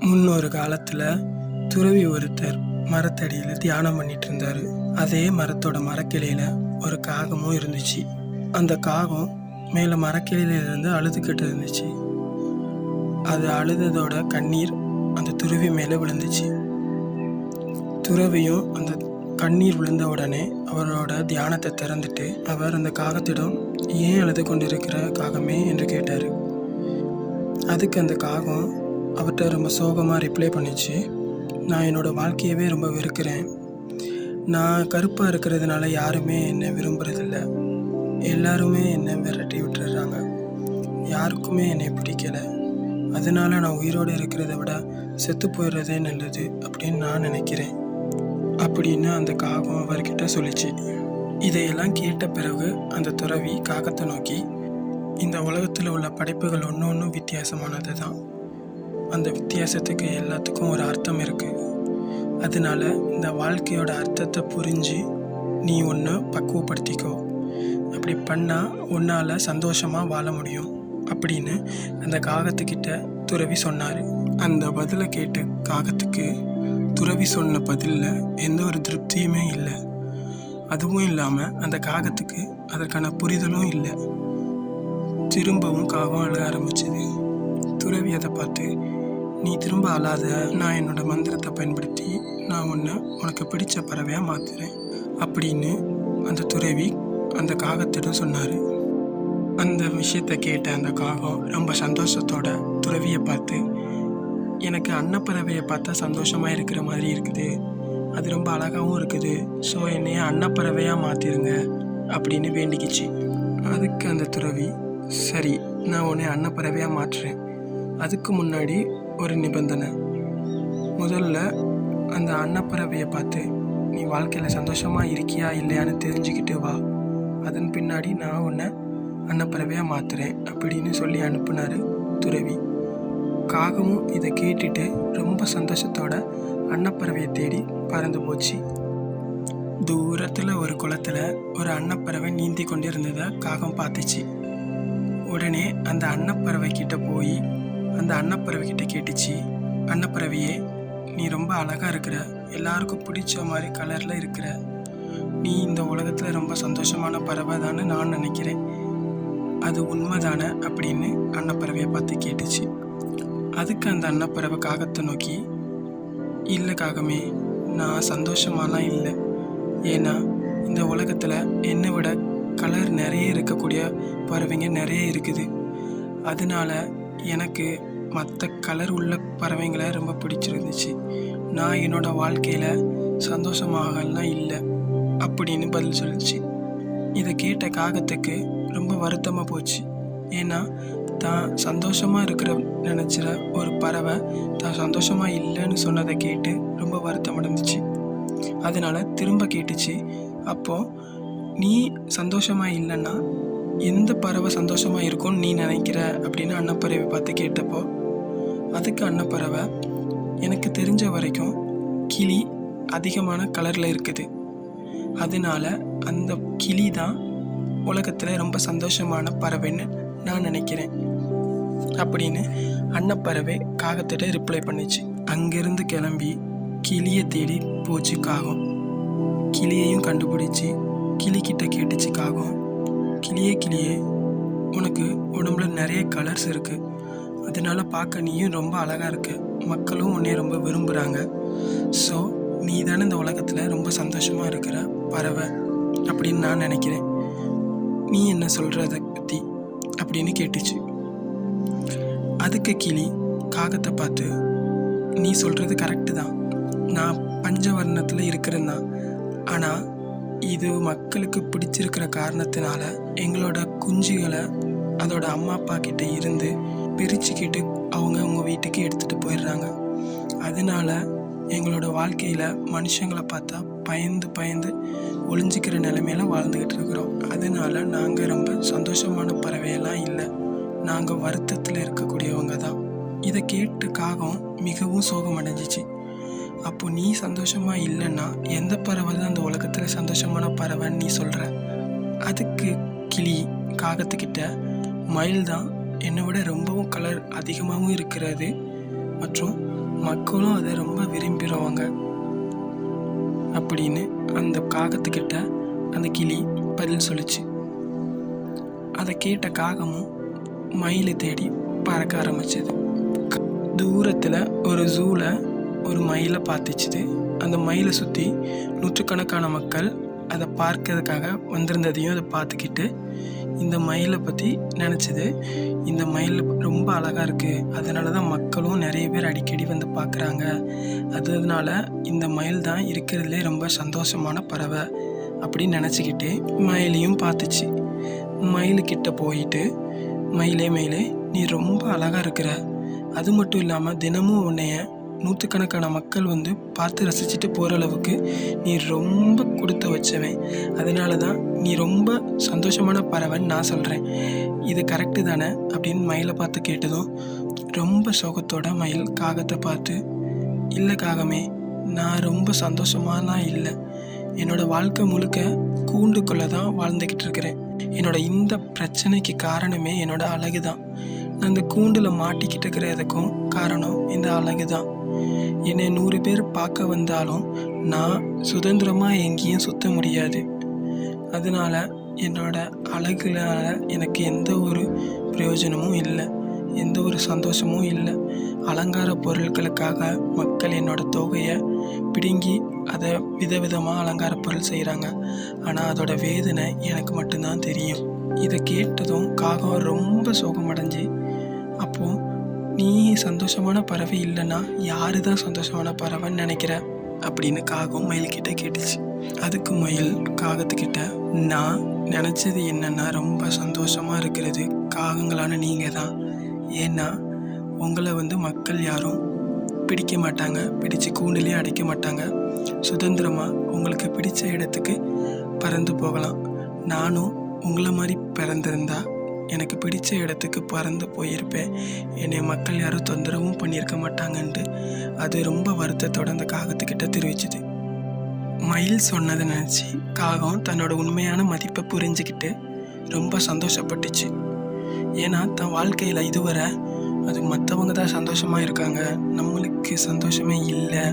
முன்னொரு காலத்தில் துறவி ஒருத்தர் மரத்தடியில் தியானம் பண்ணிட்டு இருந்தார். அதே மரத்தோட மரக்கிளையில் ஒரு காகமும் இருந்துச்சு. அந்த காகம் மேலே மரக்கிளையிலிருந்து அழுதுகிட்டு இருந்துச்சு. அது அழுததோட கண்ணீர் அந்த துறவி மேலே விழுந்துச்சு. துறவியும் அந்த கண்ணீர் விழுந்த உடனே அவரோட தியானத்தை திறந்துட்டு அவர் அந்த காகத்திடம், ஏன் அழுது கொண்டிருக்கிற காகமே என்று கேட்டார். அதுக்கு அந்த காகம் அவர்கிட்ட ரொம்ப சோகமாக ரிப்ளை பண்ணிச்சு, நான் என்னோடய வாழ்க்கையவே ரொம்ப வெறுக்கிறேன். நான் கருப்பாக இருக்கிறதுனால யாருமே என்னை விரும்புறதில்ல. எல்லாருமே என்னை விரட்டி விட்டுறாங்க. யாருக்குமே என்னை பிடிக்கலை. அதனால நான் உயிரோடு இருக்கிறத விட செத்து போயிடுறதே நல்லது அப்படின்னு நான் நினைக்கிறேன் அப்படின்னு அந்த காகம் அவர்கிட்ட சொல்லிச்சு. இதையெல்லாம் கேட்ட பிறகு அந்த துறவி காகத்தை நோக்கி, இந்த உலகத்தில் உள்ள படைப்புகள் ஒன்று ஒன்றும் வித்தியாசமானது தான். அந்த வித்தியாசத்துக்கு எல்லாத்துக்கும் ஒரு அர்த்தம் இருக்குது. அதனால இந்த வாழ்க்கையோட அர்த்தத்தை புரிஞ்சு நீ ஒன்று பக்குவப்படுத்திக்கோ. அப்படி பண்ணால் உன்னால் சந்தோஷமாக வாழ முடியும் அப்படின்னு அந்த காகத்துக்கிட்ட துறவி சொன்னார். அந்த பதிலை கேட்டு காகத்துக்கு துறவி சொன்ன பதிலில் எந்த ஒரு திருப்தியுமே இல்லை. அதுவும் இல்லாமல் அந்த காகத்துக்கு அதற்கான புரிதலும் இல்லை. திரும்பவும் காகம் அழ ஆரம்பிச்சது. துறவி அதை பார்த்து, நீ திரும்ப அழாத, நான் என்னோட மந்திரத்தை பயன்படுத்தி நான் உனக்கு பிடிச்ச பறவையாக மாற்றுறேன் அப்படின்னு அந்த துறவி அந்த காகத்திடம் சொன்னார். அந்த விஷயத்தை கேட்ட அந்த காகம் ரொம்ப சந்தோஷத்தோட துறவியை பார்த்து, எனக்கு அன்னப்பறவையை பார்த்தா சந்தோஷமாக இருக்கிற மாதிரி இருக்குது, அது ரொம்ப அழகாகவும் இருக்குது, ஸோ என்னைய அன்னப்பறவையாக மாற்றிடுங்க அப்படின்னு வேண்டிக்கிச்சு. அதுக்கு அந்த துறவி, சரி நான் உன்னை அன்னப்பறவையாக மாற்றுறேன். அதுக்கு முன்னாடி ஒரு நிபந்தனை. முதல்ல அந்த அன்னப்பறவையை பார்த்து நீ வாழ்க்கையில் சந்தோஷமாக இருக்கியா இல்லையான்னு தெரிஞ்சுக்கிட்டு வா. அதன் பின்னாடி நான் உன்னை அன்னப்பறவையாக மாற்றுறேன் அப்படின்னு சொல்லி அனுப்புனார் துறவி. காகமும் இதை கேட்டுட்டு ரொம்ப சந்தோஷத்தோட அன்னப்பறவையை தேடி பறந்து போச்சு. தூரத்தில் ஒரு குளத்தில் ஒரு அன்னப்பறவை நீந்தி கொண்டு இருந்ததை காகம் பார்த்துச்சு. உடனே அந்த அன்னப்பறவை கிட்ட போய் அந்த அன்னப்பறவை கிட்ட கேட்டுச்சு, அன்னப்பறவையே, நீ ரொம்ப அழகாக இருக்கிற, எல்லாருக்கும் பிடிச்ச மாதிரி கலரில் இருக்கிற, நீ இந்த உலகத்தில் ரொம்ப சந்தோஷமான பறவை தானே நான் நினைக்கிறேன், அது உண்மைதானே அப்படின்னு அன்னப்பறவையை பார்த்து கேட்டுச்சு. அதுக்கு அந்த அன்னப்பறவை காகத்தை நோக்கி, இல்லை காகமே, நான் சந்தோஷமாலாம் இல்லை. ஏன்னா இந்த உலகத்தில் என்னை விட கலர் நிறைய இருக்கக்கூடிய பறவைங்க நிறைய இருக்குது. அதனால எனக்கு மற்ற கலர் உள்ள பறவைங்களை ரொம்ப பிடிச்சிருந்துச்சு. நான் என்னோடய வாழ்க்கையில் சந்தோஷமாகலாம் இல்லை அப்படின்னு பதில் சொல்லிச்சு. இதை கேட்ட காகத்துக்கு ரொம்ப வருத்தமாக போச்சு. ஏன்னா தான் சந்தோஷமாக இருக்கிற நினச்சிற ஒரு பறவை தான் சந்தோஷமாக இல்லைன்னு சொன்னதை கேட்டு ரொம்ப வருத்தம் அடைஞ்சிச்சு. அதனால் திரும்ப கேட்டுச்சு, அப்போது நீ சந்தோஷமாக இல்லைன்னா எந்த பறவை சந்தோஷமாக இருக்கும்னு நீ நினைக்கிற அப்படின்னு அன்னப்பறவை பார்த்து கேட்டப்போ அதுக்கு அன்னப்பறவை, எனக்கு தெரிஞ்ச வரைக்கும் கிளி அதிகமான கலரில் இருக்குது, அதனால அந்த கிளி தான் உலகத்தில் ரொம்ப சந்தோஷமான பறவைன்னு நான் நினைக்கிறேன் அப்படின்னு அன்னப்பறவை காகத்திட்ட ரிப்ளை பண்ணிச்சு. அங்கேருந்து கிளம்பி கிளியை தேடி போச்சு காகம். கிளியையும் கண்டுபிடிச்சி கிளிக்கிட்ட கேட்டுச்சு காகம், கிளியே, உனக்கு உடம்புல நிறைய கலர்ஸ் இருக்குது, அதனால பார்க்க நீயும் ரொம்ப அழகாக இருக்கு, மக்களும் உன்னை ரொம்ப விரும்புகிறாங்க, ஸோ நீ தானே இந்த உலகத்தில் ரொம்ப சந்தோஷமாக இருக்கிற பறவை அப்படின்னு நான் நினைக்கிறேன், நீ என்ன சொல்கிறத பற்றி அப்படின்னு கேட்டுச்சு. அதுக்கு கிளி காகத்தை பார்த்து, நீ சொல்கிறது கரெக்டு தான், நான் பஞ்சவர்ணத்தில் இருக்கிறேன் தான், ஆனால் இது மக்களுக்கு பிடிச்சிருக்கிற காரணத்தினால எங்களோட குஞ்சுகளை அதோட அம்மா அப்பா கிட்ட இருந்து பிரிச்சுக்கிட்டு அவங்க வீட்டுக்கு எடுத்துகிட்டு போயிடுறாங்க. அதனால எங்களோட வாழ்க்கையில் மனுஷங்களை பார்த்தா பயந்து ஒளிஞ்சிக்கிற நிலைமையில வாழ்ந்துக்கிட்டு இருக்கிறோம். அதனால நாங்கள் ரொம்ப சந்தோஷமான பறவையெல்லாம் இல்லை, நாங்கள் வருத்தத்தில் இருக்கக்கூடியவங்க தான். இதை கேட்டு காகம் மிகவும் சோகம் அடைஞ்சிச்சு. அப்போ நீ சந்தோஷமாக இல்லைன்னா எந்த பறவை தான் அந்த உலகத்தில் சந்தோஷமான பறவைன்னு நீ சொல்கிற? அதுக்கு கிளி காகத்துக்கிட்ட, மயில் தான் என்னை விட ரொம்பவும் கலர் அதிகமாகவும் இருக்கிறது மற்றும் மக்களும் அதை ரொம்ப விரும்புகிறவங்க அப்படின்னு அந்த காகத்துக்கிட்ட அந்த கிளி பதில் சொல்லிச்சு. அதை கேட்ட காகமும் மயிலை தேடி பறக்க ஆரம்பிச்சது. தூரத்தில் ஒரு ஜூவில் ஒரு மயிலை பார்த்துச்சுது. அந்த மயிலை சுற்றி நூற்றுக்கணக்கான மக்கள் அதை பார்க்கறதுக்காக வந்திருந்ததையும் அதை பார்த்துக்கிட்டு இந்த மயிலை பற்றி நினச்சிது. இந்த மயில் ரொம்ப அழகாக இருக்குது, அதனால தான் மக்களும் நிறைய பேர் அடிக்கடி வந்து பார்க்குறாங்க. அதனால இந்த மயில் தான் இருக்கிறதுலே ரொம்ப சந்தோஷமான பறவை அப்படின்னு நினச்சிக்கிட்டு மயிலையும் பார்த்துச்சு. மயிலுக்கிட்ட போயிட்டு, மயிலே மயிலே நீ ரொம்ப அழகாக இருக்கிற, அது மட்டும் இல்லாமல் தினமும் உன்னைய நூற்றுக்கணக்கான மக்கள் வந்து பார்த்து ரசிச்சுட்டு போகிற அளவுக்கு நீ ரொம்ப கொடுத்து வச்சவன், அதனால தான் நீ ரொம்ப சந்தோஷமான பறவைன்னு நான் சொல்கிறேன். இது கரெக்டு தானே அப்படின்னு மயிலை பார்த்து கேட்டதும் ரொம்ப சோகத்தோட மயில் காகத்தை பார்த்து, இல்லை காகமே, நான் ரொம்ப சந்தோஷமாலாம் இல்லை. என்னோடய வாழ்க்கை முழுக்க கூண்டுக்குள்ளே தான் வாழ்ந்துக்கிட்டு இருக்கிறேன். என்னோட இந்த பிரச்சனைக்கு காரணமே என்னோட அழகு தான். நான் இந்த கூண்டில் மாட்டிக்கிட்டு இருக்கிறதுக்கும் காரணம் இந்த அழகு தான். என்னை 100 பேர் பார்க்க வந்தாலும் நான் சுதந்திரமாக எங்கேயும் சுற்ற முடியாது. அதனால என்னோட அழகுனால எனக்கு எந்த ஒரு பிரயோஜனமும் இல்லை, எந்த ஒரு சந்தோஷமும் இல்லை. அலங்கார பொருட்களுக்காக மக்கள் என்னோட தொகையை பிடுங்கி அதை விதவிதமாக அலங்கார பொருள் செய்கிறாங்க. ஆனால் அதோட வேதனை எனக்கு மட்டும்தான் தெரியும். இதை கேட்டதும் காகம் ரொம்ப சோகமடைஞ்சு, அப்போது நீ சந்தோஷமான பறவை இல்லைன்னா யாரு தான் சந்தோஷமான பறவைன்னு நினைக்கிற அப்படின்னு காகம் மயில்கிட்ட கேட்டுச்சு. அதுக்கு மயில் காகத்துக்கிட்ட, நான் நினச்சது என்னென்னா ரொம்ப சந்தோஷமாக இருக்கிறது காகங்களான நீங்கள் தான். ஏன்னா உங்களை வந்து மக்கள் யாரும் பிடிக்க மாட்டாங்க, பிடிச்சு கூண்டிலே அடைக்க மாட்டாங்க. சுதந்திரமாக உங்களுக்கு பிடிச்ச இடத்துக்கு பறந்து போகலாம். நானும் உங்களை மாதிரி பிறந்திருந்தா எனக்கு பிடிச்ச இடத்துக்கு பறந்து போயிருப்பேன். என்னை மக்கள் யாரும் தொந்தரவும் பண்ணியிருக்க மாட்டாங்கன்ட்டு அது ரொம்ப வருத்தத்தோட அந்த காகத்துக்கிட்ட தெரிவிச்சுது. மயில் சொன்னதை நினச்சி காகம் தன்னோட உண்மையான மதிப்பை புரிஞ்சுக்கிட்டு ரொம்ப சந்தோஷப்பட்டுச்சு. ஏன்னா தன் வாழ்க்கையில் இதுவரை அது மற்றவங்க தான் சந்தோஷமாக இருக்காங்க, நம்மளுக்கு சந்தோஷமே இல்லை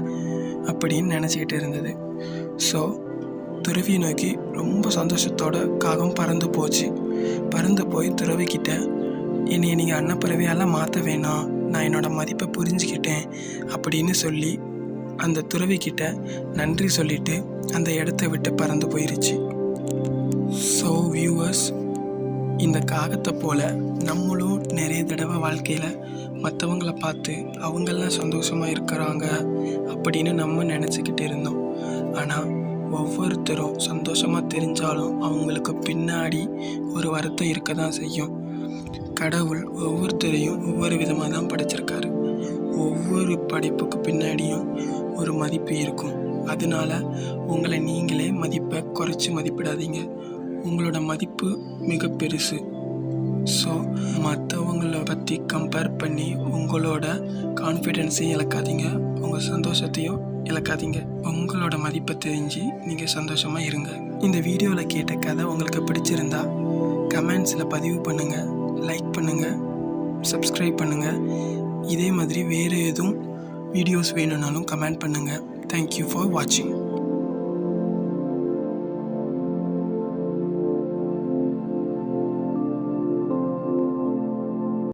அப்படின்னு நினச்சிக்கிட்டு இருந்தது. ஸோ துறவியை நோக்கி ரொம்ப சந்தோஷத்தோட காகம் பறந்து போச்சு. பறந்து போய் துறவிக்கிட்ட, என்னை நீங்கள் அன்னப்பறவையால் மாற்ற வேணாம், நான் என்னோடய மதிப்பை புரிஞ்சுக்கிட்டேன் அப்படின்னு சொல்லி அந்த துறவிக்கிட்ட நன்றி சொல்லிட்டு அந்த இடத்த விட்டு பறந்து போயிருச்சு. ஸோ வியூவர்ஸ், இந்த காகத்தை போல் நம்மளும் நிறைய தடவை வாழ்க்கையில் மற்றவங்கள பார்த்து அவங்கெல்லாம் சந்தோஷமாக இருக்கிறாங்க அப்படின்னு நம்ம நினச்சிக்கிட்டு இருந்தோம். ஆனால் ஒவ்வொருத்தரும் சந்தோஷமாக தெரிஞ்சாலும் அவங்களுக்கு பின்னாடி ஒரு வருத்தம் இருக்க தான் செய்யும். கடவுள் ஒவ்வொருத்தரையும் ஒவ்வொரு விதமாக தான் படைச்சிருக்காரு. ஒவ்வொரு படைப்புக்கு பின்னாடியும் ஒரு மதிப்பு இருக்கும். அதனால உங்களை நீங்களே மதிப்பை குறைச்சி மதிப்பிடாதீங்க. உங்களோட மதிப்பு மிக பெருசு. ஸோ மற்றவங்கள பற்றி கம்பேர் பண்ணி உங்களோட கான்ஃபிடென்ஸையும் இழக்காதீங்க, உங்கள் சந்தோஷத்தையும் இழக்காதீங்க. உங்களோட மதிப்பை தெரிஞ்சு நீங்கள் சந்தோஷமாக இருங்க. இந்த வீடியோவில் கேட்ட கதை உங்களுக்கு பிடிச்சிருந்தா கமெண்ட்ஸில் பதிவு பண்ணுங்கள், லைக் பண்ணுங்கள், சப்ஸ்கிரைப் பண்ணுங்கள். இதே மாதிரி வேறு எதுவும் வீடியோஸ் வேணும்னாலும் கமெண்ட் பண்ணுங்கள். தேங்க்யூ ஃபார் வாட்சிங்.